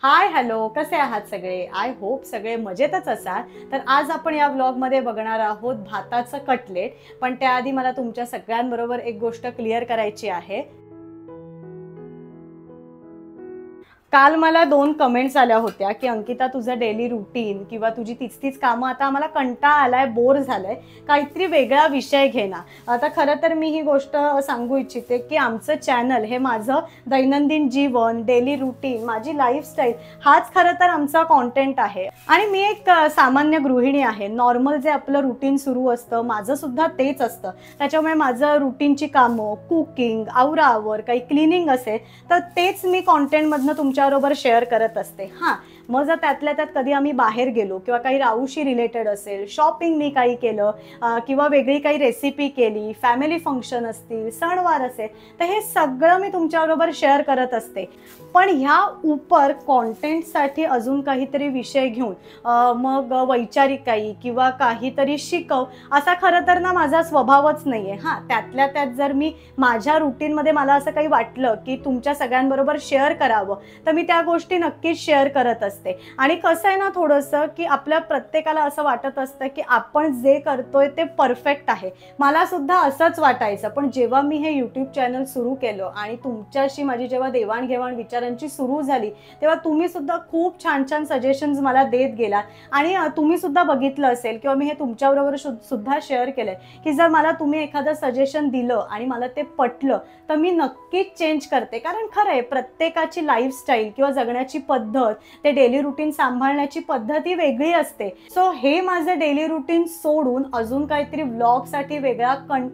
Hi hello, कसे आहात सगळे? आय होप सगळे मजेतच असाल. तर आज आपण या व्लॉगमध्ये बघणार आहोत भाताचं कटलेट. पण त्याआधी मला तुमच्या सगळ्यांबरोबर एक गोष्ट क्लिअर करायची आहे. काल मला 2 कमेंट्स आल्या होत्या की अंकिता तुझं डेली रुटीन किंवा तुझी तीच तीच कामं आता आम्हाला कंटाळा आलाय, बोर झालंय, काहीतरी वेगळा विषय घे ना. आता खरं तर मी ही गोष्ट सांगू इच्छिते की आमचं चॅनल हे माझं दैनंदिन जीवन, डेली रुटीन, माझी लाईफस्टाईल हाच खरं तर आमचा कॉन्टेंट आहे. आणि मी एक सामान्य गृहिणी आहे. नॉर्मल जे आपलं रुटीन सुरू असतं माझं सुद्धा तेच असतं. त्याच्यामुळे माझं रुटीनची कामं, कुकिंग, आवराआवर, काही क्लिनिंग असेल तर तेच मी कॉन्टेंटमधनं तुमच्याबरोबर शेअर करत असते. हां, मग जर त्यातल्या त्यात कधी आम्ही बाहेर गेलो किंवा काही राऊशी रिलेटेड असेल, शॉपिंग मी काही केलं किंवा वेगळी काही रेसिपी केली, फॅमिली फंक्शन असतील, सणवार असेल, तर हे सगळं मी तुमच्याबरोबर शेअर करत असते. पण ह्या उपर कॉन्टेंटसाठी अजून काहीतरी विषय घेऊन मग वैचारिक काही किंवा काहीतरी शिकव असा खरं तर ना माझा स्वभावच नाही आहे. हां, त्यातल्या त्यात जर मी माझ्या रुटीनमध्ये मला असं काही वाटलं की तुमच्या सगळ्यांबरोबर शेअर करावं तर मी त्या गोष्टी नक्कीच शेअर करत असते. आणि कसं आहे ना, थोडंसं की आपल्या प्रत्येकाला असं वाटत असतं की आपण जे करतोय ते परफेक्ट आहे. मला सुद्धा असंच वाटायचं. पण जेव्हा मी हे यूट्यूब चॅनल सुरू केलं आणि तुमच्याशी माझी जेव्हा देवाणघेवाण विचारांची सुरू झाली तेव्हा तुम्ही सुद्धा खूप छान छान सजेशन्स मला देत गेलात. आणि तुम्ही सुद्धा बघितलं असेल किंवा मी हे तुमच्याबरोबर सुद्धा शेअर केलं की जर मला तुम्ही एखादं सजेशन दिलं आणि मला ते पटलं तर मी नक्कीच चेंज करते. कारण खरं आहे, प्रत्येकाची लाईफस्टाईल किंवा जगण्याची पद्धत, ते डेली रुटीन सांभाळण्याची पद्धत ही वेगळी असते. सो हे माझं डेली रुटीन सोडून अजून काहीतरी व्लॉगसाठी वेगळा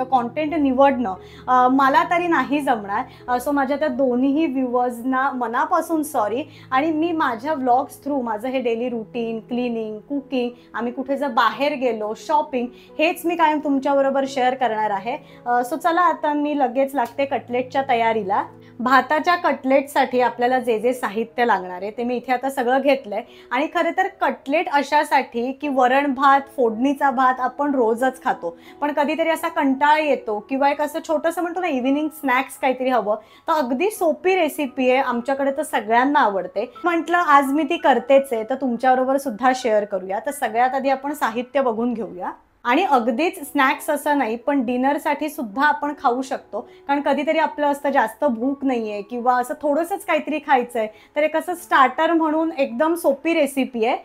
कॉन्टेंट निवडणं मला तरी नाही जमणार. सो माझ्या त्या दोन्हीही व्ह्यूअर्सना मनापासून सॉरी. आणि मी माझ्या व्लॉग्स थ्रू माझं हे डेली रुटीन, क्लिनिंग, कुकिंग, आम्ही कुठे जर बाहेर गेलो, शॉपिंग, हेच मी कायम तुमच्याबरोबर शेअर करणार आहे. सो चला आता मी लगेच लागते कटलेटच्या तयारीला. भाताच्या कटलेटसाठी आपल्याला जे जे साहित्य लागणार आहे ते मी इथे आता सगळं घेतलंय. आणि खरं तर कटलेट अशासाठी की वरण भात, फोडणीचा भात आपण रोजच खातो, पण कधीतरी असा कंटाळा येतो किंवा एक असं छोटंसं म्हणतो ना इव्हिनिंग स्नॅक्स काहीतरी हवं, तर अगदी सोपी रेसिपी आहे, आमच्याकडे तर सगळ्यांना आवडते. म्हटलं आज मी ती करतेच आहे तर तुमच्याबरोबर सुद्धा शेअर करूया. तर सगळ्यात आधी आपण साहित्य बघून घेऊया. आणि अगदीच स्नॅक्स असं नाही, पण डिनरसाठी सुद्धा आपण खाऊ शकतो. कारण कधीतरी आपलं असतं जास्त भूक नाही आहे किंवा असं थोडंसंच काहीतरी खायचं आहे, तर एक असं स्टार्टर म्हणून एकदम सोपी रेसिपी आहे.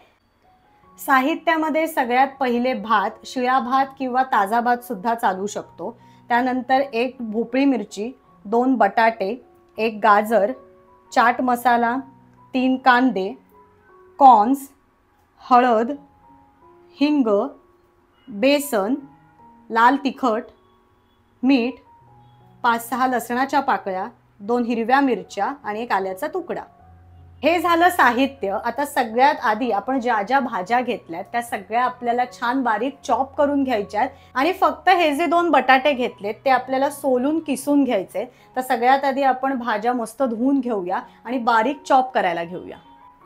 साहित्यामध्ये सगळ्यात पहिले भात, शिळा भात किंवा ताजा भात सुद्धा चालू शकतो. त्यानंतर 1 भोपळी मिरची, 2 बटाटे, 1 गाजर, चाट मसाला, 3 कांदे, कॉर्न्स, हळद, हिंग, बेसन, लाल तिखट, मीठ, 5-6 लसणाच्या पाकळ्या, 2 हिरव्या मिरच्या आणि 1 आल्याचा तुकडा. हे झालं साहित्य. आता सगळ्यात आधी आपण ज्या ज्या भाज्या घेतल्यात त्या सगळ्या आपल्याला छान बारीक चॉप करून घ्यायच्यात. आणि फक्त हे जे 2 बटाटे घेतलेत ते आपल्याला सोलून किसून घ्यायचे. तर सगळ्यात आधी आपण भाज्या मस्त धुवून घेऊया आणि बारीक चॉप करायला घेऊया.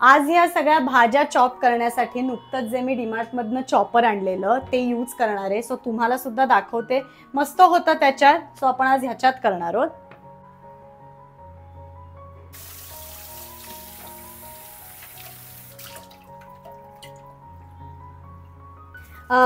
आज या सगळ्या भाज्या चॉप करण्यासाठी नुकतंच जे मी डीमार्टमधनं चॉपर आणलेलं ते यूज करणार आहे. सो तुम्हाला सुद्धा दाखवते, मस्त होतं त्याच्यात. सो आपण आज ह्याच्यात करणार आहोत.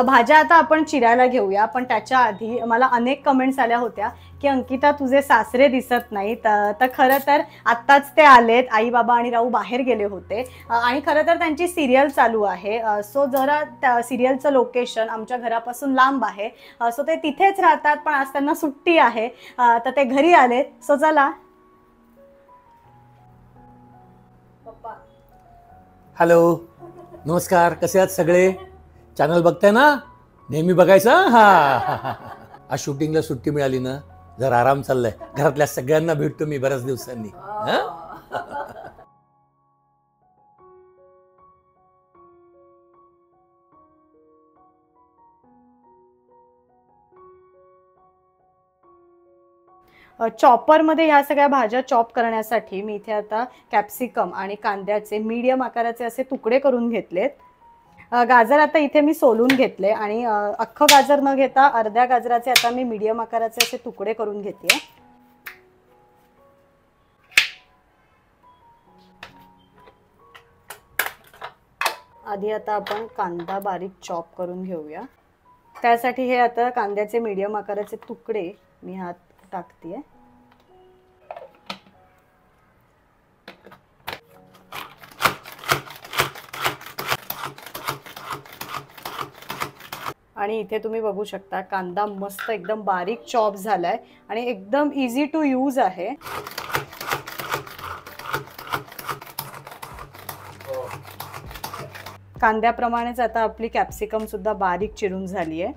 भाज्या आता आपण चिरायला घेऊया. पण त्याच्या आधी मला अनेक कमेंट्स आल्या होत्या की अंकिता तुझे सासरे दिसत नाहीत. तर खरं तर आत्ताच ते आलेत. आई बाबा आणि राहू बाहेर गेले होते आणि खरं तर त्यांची सिरियल चालू आहे. सो जरा त्या सिरियलचं लोकेशन आमच्या घरापासून लांब आहे. सो ते तिथेच राहतात, पण आज त्यांना सुट्टी आहे तर ते घरी आलेत. सो चला. हॅलो, नमस्कार, कसे आहात सगळे? चॅनल बघताय ना, नेहमी बघायचं. हा, आज शूटिंगला सुट्टी मिळाली ना, जरा आराम चाललाय. घरातल्या सगळ्यांना भेटतो मी बऱ्याच दिवसांनी. चॉपरमध्ये ह्या सगळ्या भाज्या चॉप करण्यासाठी मी इथे आता कॅप्सिकम आणि कांद्याचे मीडियम आकाराचे असे तुकडे करून घेतलेत. गाजर आता इथे मी सोलून घेतले आणि अख्खं गाजर न घेता अर्ध्या गाजराचे आता मी मीडियम आकाराचे असे तुकडे करून घेते. आधी आता आपण कांदा बारीक चॉप करून घेऊया. त्यासाठी हे आता कांद्याचे मीडियम आकाराचे तुकडे मी ह्यात टाकतेय. आणि इथे तुम्ही बघू शकता कांदा मस्त एकदम बारीक चॉप झालाय आणि एकदम इझी टू यूज आहे. कांद्याप्रमाणेच आता आपली कॅप्सिकम सुद्धा बारीक चिरून झाली आहे.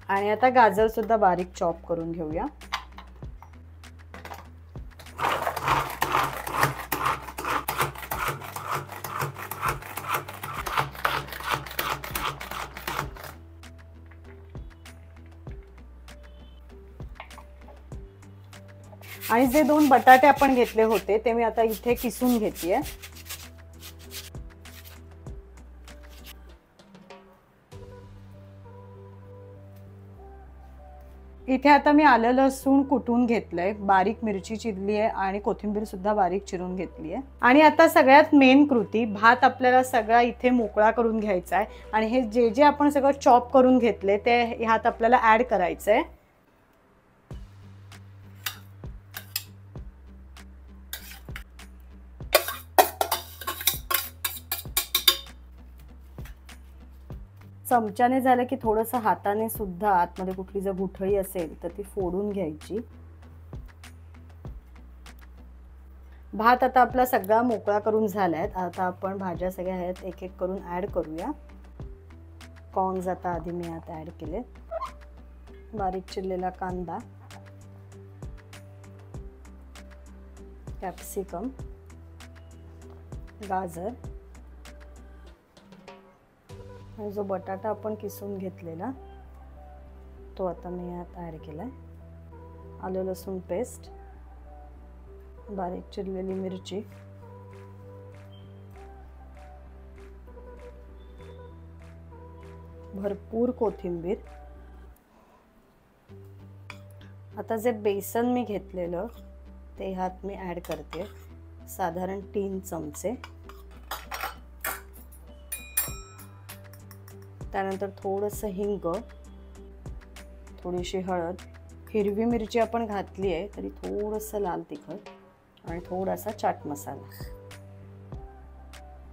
आणि आता गाजर सुद्धा बारीक चॉप करून घेऊया. आणि जे 2 बटाटे आपण घेतले होते ते मी आता इथे किसून घेतेय. इथे आता मी आलं लसूण कुटून घेतलंय, बारीक मिरची चिरली आहे आणि कोथिंबीर सुद्धा बारीक चिरून घेतली आहे. आणि आता सगळ्यात मेन कृती, भात आपल्याला सगळा इथे मोकळा करून घ्यायचा आहे आणि हे जे जे आपण सगळं चॉप करून घेतले ते ह्यात आपल्याला ऍड करायचंय. चमच्याने झालं की थोडंसं हाताने सुद्धा आतमध्ये कुठली जर गुठळी असेल तर ती फोडून घ्यायची. भात आता आपला सगळा मोकळा करून झालाय. आता आपण भाज्या सगळ्या ह्यात एक एक करून ऍड करूया. कॉर्न्स आता आधी मी यात ऍड केले. बारीक चिरलेला कांदा, कॅप्सिकम, गाजर आणि जो बटाटा आपण किसून घेतलेला तो आता मी यात ऍड केलाय. आलं लसूण पेस्ट, बारीक चिरलेली मिरची, भरपूर कोथिंबीर. आता जे बेसन मी घेतलेलं ते ह्यात मी ऍड करते, साधारण 3 चमचे. त्यानंतर थोडंसं हिंग, थोडीशी हळद, हिरवी मिरची आपण घातली आहे तरी थोडंसं लाल तिखट आणि थोडासा चाट मसाला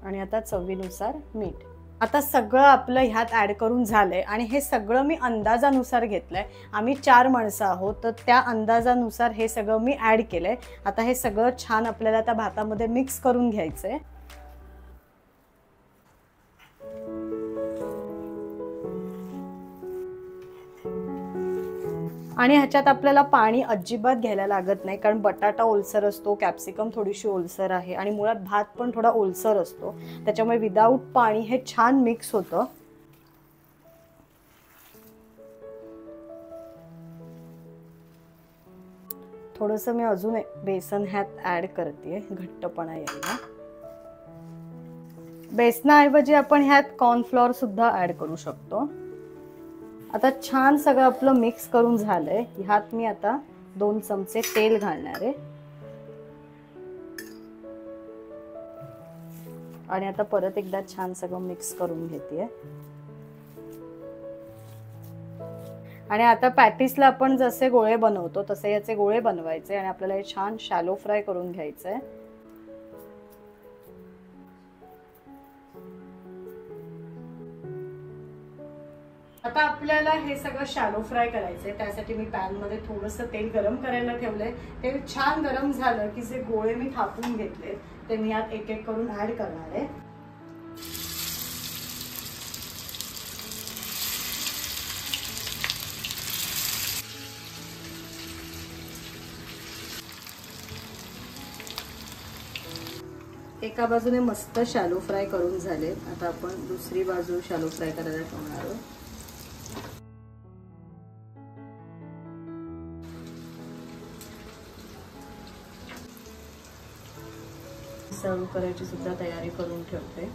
आणि आता चवीनुसार मीठ. आता सगळं आपलं ह्यात ऍड करून झालंय आणि हे सगळं मी अंदाजानुसार घेतलंय. आम्ही 4 माणसं आहोत तर त्या अंदाजानुसार हे सगळं मी ऍड केलंय. आता हे सगळं छान आपल्याला त्या भातामध्ये मिक्स करून घ्यायचंय. आणि ह्याच्यात आपल्याला पाणी अजिबात घ्यायला लागत नाही कारण बटाटा ओलसर असतो, कॅप्सिकम थोडीशी ओलसर आहे आणि मुळात भात पण थोडा ओलसर असतो. त्याच्यामुळे विदाऊट पाणी हे छान मिक्स होतं. थोडंसं मी अजून बेसन ह्यात ऍड करते घट्टपणा यायला. बेसनाऐवजी आपण ह्यात कॉर्नफ्लॉवर सुद्धा ऍड करू शकतो. आता छान सगळं आपलं मिक्स करून झालंय. ह्यात मी आता 2 चमचे तेल घालणार आहे आणि आता परत एकदा छान सगळं मिक्स करून घेते. आणि आता पॅटीसला आपण जसे गोळे बनवतो तसे याचे गोळे बनवायचे आणि आपल्याला हे छान शॅलो फ्राय करून घ्यायचंय. आता आपल्याला हे सगळं शॅलो फ्राय करायचंय. त्यासाठी मी पॅन मध्ये थोडंसं तेल गरम करायला ठेवलंय. तेल छान गरम झालं की जे गोळे मी थापून घेतले ते मी यात एक एक करून ऍड करणार आहे. एका बाजूने मस्त शॅलो फ्राय करून झाले. आता आपण दुसरी बाजू शॅलो फ्राय करायला ठेवणार आहोत. सर्व करायची सुद्धा तयारी करून ठेवते.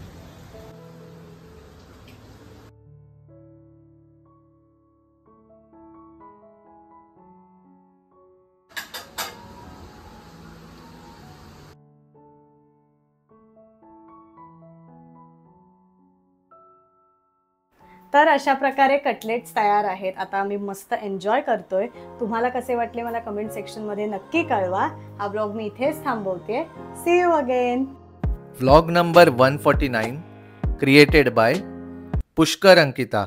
तर अशा प्रकारे कटलेट्स तयार आहेत. आता आम्ही मस्त एन्जॉय करतोय. तुम्हाला कसे वाटले मला कमेंट सेक्शनमध्ये नक्की कळवा. हा ब्लॉग मी इथेच थांबवते. See you again. Vlog number 149 created by Pushkar Ankita.